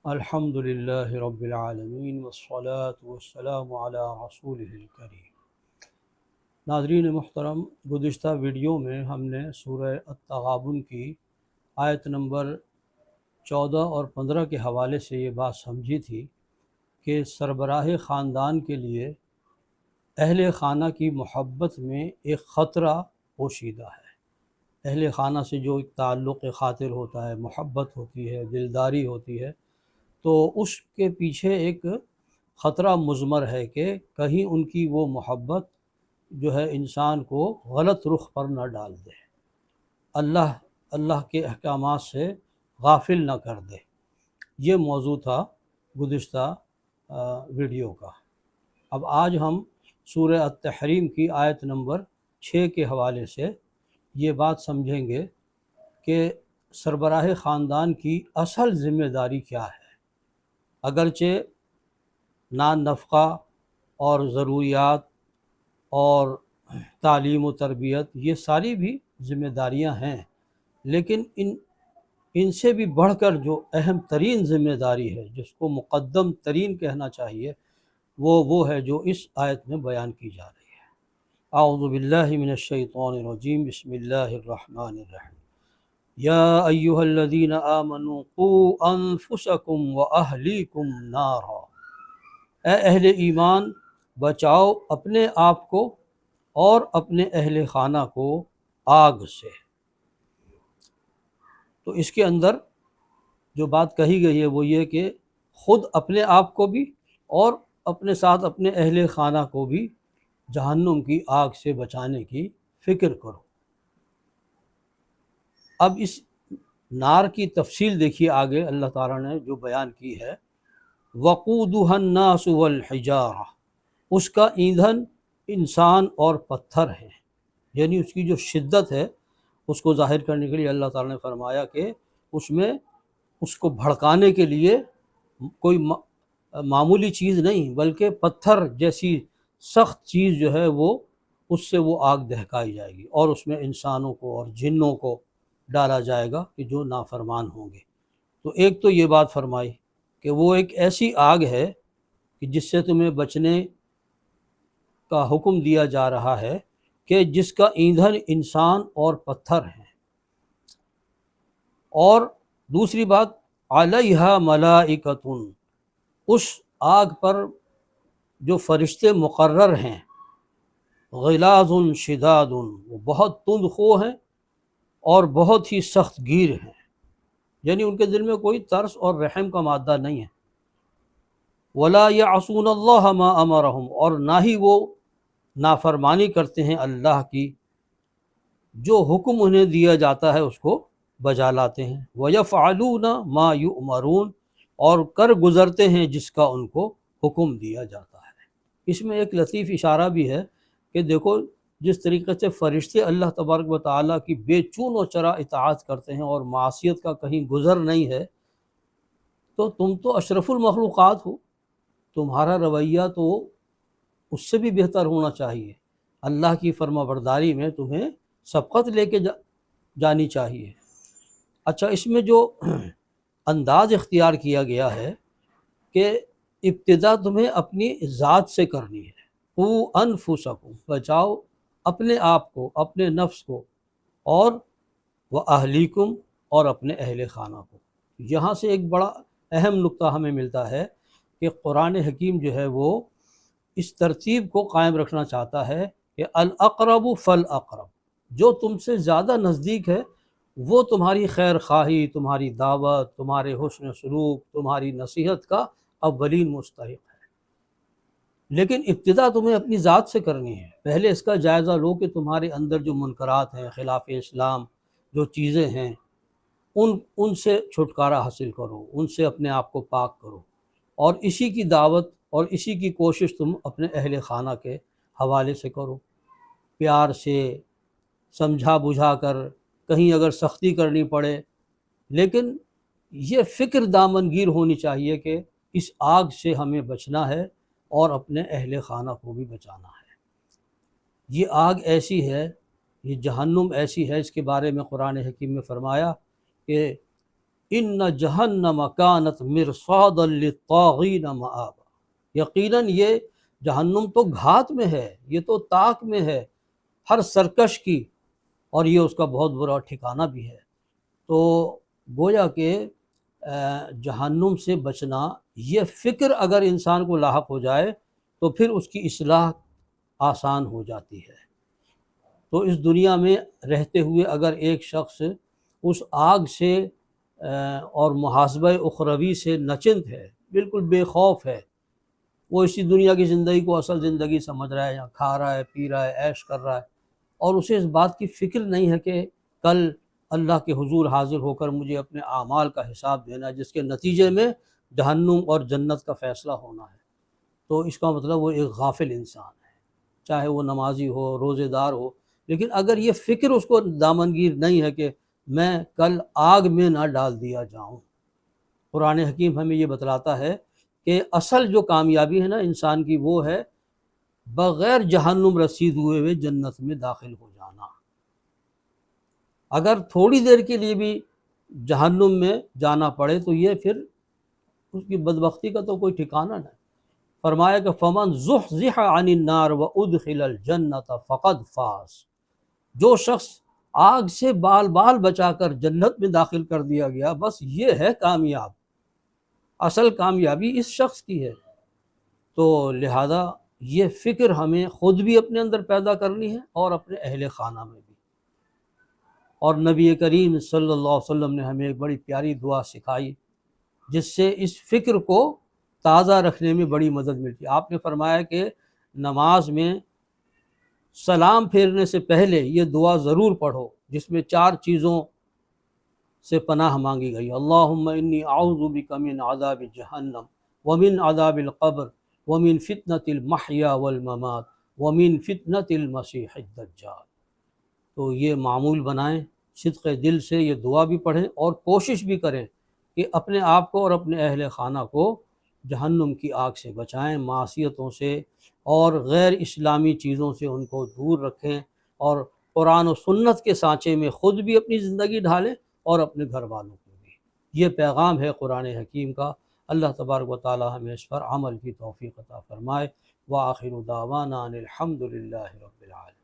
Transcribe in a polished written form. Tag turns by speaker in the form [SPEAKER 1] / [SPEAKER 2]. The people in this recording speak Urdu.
[SPEAKER 1] الحمد للہ رب العالمین والصلاة والسلام علی رسولہ الکریم۔ ناظرین محترم، گزشتہ ویڈیو میں ہم نے سورہ التغابن کی آیت نمبر 14 اور 15 کے حوالے سے یہ بات سمجھی تھی کہ سربراہ خاندان کے لیے اہل خانہ کی محبت میں ایک خطرہ پوشیدہ ہے۔ اہل خانہ سے جو ایک تعلق خاطر ہوتا ہے، محبت ہوتی ہے، دلداری ہوتی ہے، تو اس کے پیچھے ایک خطرہ مضمر ہے کہ کہیں ان کی وہ محبت جو ہے انسان کو غلط رخ پر نہ ڈال دے، اللہ کے احکامات سے غافل نہ کر دے۔ یہ موضوع تھا گزشتہ ویڈیو کا۔ اب آج ہم سورہ التحریم کی آیت نمبر 6 کے حوالے سے یہ بات سمجھیں گے کہ سربراہ خاندان کی اصل ذمہ داری کیا ہے۔ اگرچہ نان نفقہ اور ضروریات اور تعلیم و تربیت یہ ساری بھی ذمہ داریاں ہیں، لیکن ان سے بھی بڑھ کر جو اہم ترین ذمہ داری ہے، جس کو مقدم ترین کہنا چاہیے، وہ ہے جو اس آیت میں بیان کی جا رہی ہے۔ اعوذ باللہ من الشیطان الرجیم، بسم اللہ الرحمن الرحیم۔ یا ایہا الذین آمنوا قوا انفسکم واہلیکم نارا، اے اہل ایمان بچاؤ اپنے آپ کو اور اپنے اہل خانہ کو آگ سے۔ تو اس کے اندر جو بات کہی گئی ہے وہ یہ کہ خود اپنے آپ کو بھی اور اپنے ساتھ اپنے اہل خانہ کو بھی جہنم کی آگ سے بچانے کی فکر کرو۔ اب اس نار کی تفصیل دیکھیے، آگے اللہ تعالیٰ نے جو بیان کی ہے، وقودها الناس والحجارہ، اس کا ایندھن انسان اور پتھر ہے، یعنی اس کی جو شدت ہے اس کو ظاہر کرنے کے لیے اللہ تعالیٰ نے فرمایا کہ اس میں اس کو بھڑکانے کے لیے کوئی معمولی چیز نہیں بلکہ پتھر جیسی سخت چیز جو ہے وہ اس سے وہ آگ دہکائی جائے گی، اور اس میں انسانوں کو اور جنوں کو ڈالا جائے گا کہ جو نافرمان ہوں گے۔ تو ایک تو یہ بات فرمائی کہ وہ ایک ایسی آگ ہے کہ جس سے تمہیں بچنے کا حکم دیا جا رہا ہے کہ جس کا ایندھن انسان اور پتھر ہیں۔ اور دوسری بات، علیہا ملائکۃ، اس آگ پر جو فرشتے مقرر ہیں، غلاظ شداد، وہ بہت تند خو ہیں اور بہت ہی سخت گیر ہیں، یعنی ان کے دل میں کوئی ترس اور رحم کا مادہ نہیں ہے۔ ولا یعصون اللہ ما امرہم، اور نہ ہی وہ نافرمانی کرتے ہیں اللہ کی، جو حکم انہیں دیا جاتا ہے اس کو بجا لاتے ہیں۔ ویفعلون ما یؤمرون، اور کر گزرتے ہیں جس کا ان کو حکم دیا جاتا ہے۔ اس میں ایک لطیف اشارہ بھی ہے کہ دیکھو جس طریقے سے فرشتے اللہ تبارک و تعالیٰ کی بے چون و چرا اطاعت کرتے ہیں اور معصیت کا کہیں گزر نہیں ہے، تو تم تو اشرف المخلوقات ہو، تمہارا رویہ تو اس سے بھی بہتر ہونا چاہیے۔ اللہ کی فرما برداری میں تمہیں سبقت لے کے جانی چاہیے۔ اچھا، اس میں جو انداز اختیار کیا گیا ہے کہ ابتدا تمہیں اپنی ذات سے کرنی ہے، قوا انفسکم، بچاؤ اپنے آپ کو، اپنے نفس کو، اور واہلیکم، اور اپنے اہل خانہ کو۔ یہاں سے ایک بڑا اہم نقطہ ہمیں ملتا ہے کہ قرآن حکیم جو ہے وہ اس ترتیب کو قائم رکھنا چاہتا ہے کہ الاقرب فالاقرب، جو تم سے زیادہ نزدیک ہے وہ تمہاری خیر خواہی، تمہاری دعوت، تمہارے حسن سلوک، تمہاری نصیحت کا اولین مستحق ہے۔ لیکن ابتدا تمہیں اپنی ذات سے کرنی ہے۔ پہلے اس کا جائزہ لو کہ تمہارے اندر جو منکرات ہیں، خلاف اسلام جو چیزیں ہیں، ان سے چھٹکارا حاصل کرو، ان سے اپنے آپ کو پاک کرو، اور اسی کی دعوت اور اسی کی کوشش تم اپنے اہل خانہ کے حوالے سے کرو، پیار سے، سمجھا بجھا کر، کہیں اگر سختی کرنی پڑے، لیکن یہ فکر دامنگیر ہونی چاہیے کہ اس آگ سے ہمیں بچنا ہے اور اپنے اہل خانہ کو بھی بچانا ہے۔ یہ آگ ایسی ہے، یہ جہنم ایسی ہے، اس کے بارے میں قرآن حکیم میں فرمایا کہ ان جہنم کانت مرصادا للطاغین مآبا، یقیناً یہ جہنم تو گھات میں ہے، یہ تو طاق میں ہے ہر سرکش کی، اور یہ اس کا بہت برا ٹھکانہ بھی ہے۔ تو گویا کہ جہنم سے بچنا، یہ فکر اگر انسان کو لاحق ہو جائے تو پھر اس کی اصلاح آسان ہو جاتی ہے۔ تو اس دنیا میں رہتے ہوئے اگر ایک شخص اس آگ سے اور محاسبہ اخروی سے نچند ہے، بالکل بے خوف ہے، وہ اسی دنیا کی زندگی کو اصل زندگی سمجھ رہا ہے، یہاں کھا رہا ہے، پی رہا ہے، عیش کر رہا ہے، اور اسے اس بات کی فکر نہیں ہے کہ کل اللہ کے حضور حاضر ہو کر مجھے اپنے اعمال کا حساب دینا ہے، جس کے نتیجے میں جہنم اور جنت کا فیصلہ ہونا ہے۔ تو اس کا مطلب وہ ایک غافل انسان ہے، چاہے وہ نمازی ہو، روزے دار ہو، لیکن اگر یہ فکر اس کو دامنگیر نہیں ہے کہ میں کل آگ میں نہ ڈال دیا جاؤں۔ قرآن حکیم ہمیں یہ بتلاتا ہے کہ اصل جو کامیابی ہے نا انسان کی، وہ ہے بغیر جہنم رسید ہوئے جنت میں داخل ہو جانا۔ اگر تھوڑی دیر کے لیے بھی جہنم میں جانا پڑے تو یہ پھر اس کی بدبختی کا تو کوئی ٹھکانہ نہیں۔ فرمایا کہ فمن زحزح عن النار وادخل الجنت فقد فاز، جو شخص آگ سے بال بال بچا کر جنت میں داخل کر دیا گیا، بس یہ ہے کامیاب، اصل کامیابی اس شخص کی ہے۔ تو لہذا یہ فکر ہمیں خود بھی اپنے اندر پیدا کرنی ہے اور اپنے اہل خانہ میں بھی۔ اور نبی کریم صلی اللہ علیہ وسلم نے ہمیں ایک بڑی پیاری دعا سکھائی جس سے اس فکر کو تازہ رکھنے میں بڑی مدد ملتی ہے۔ آپ نے فرمایا کہ نماز میں سلام پھیرنے سے پہلے یہ دعا ضرور پڑھو، جس میں 4 چیزوں سے پناہ مانگی گئی۔ اللہم انی اعوذ بک من عذاب جہنم ومن عذاب القبر ومن فتنة المحیا والممات ومن فتنة المسیح الدجال۔ تو یہ معمول بنائیں، صدق دل سے یہ دعا بھی پڑھیں اور کوشش بھی کریں کہ اپنے آپ کو اور اپنے اہل خانہ کو جہنم کی آگ سے بچائیں، معصیتوں سے اور غیر اسلامی چیزوں سے ان کو دور رکھیں، اور قرآن و سنت کے سانچے میں خود بھی اپنی زندگی ڈھالیں اور اپنے گھر والوں کو بھی۔ یہ پیغام ہے قرآن حکیم کا۔ اللہ تبارک و تعالی ہمیں اس پر عمل کی توفیق عطا فرمائے۔ وآخر دعوانا ان الحمد للہ رب العالمین۔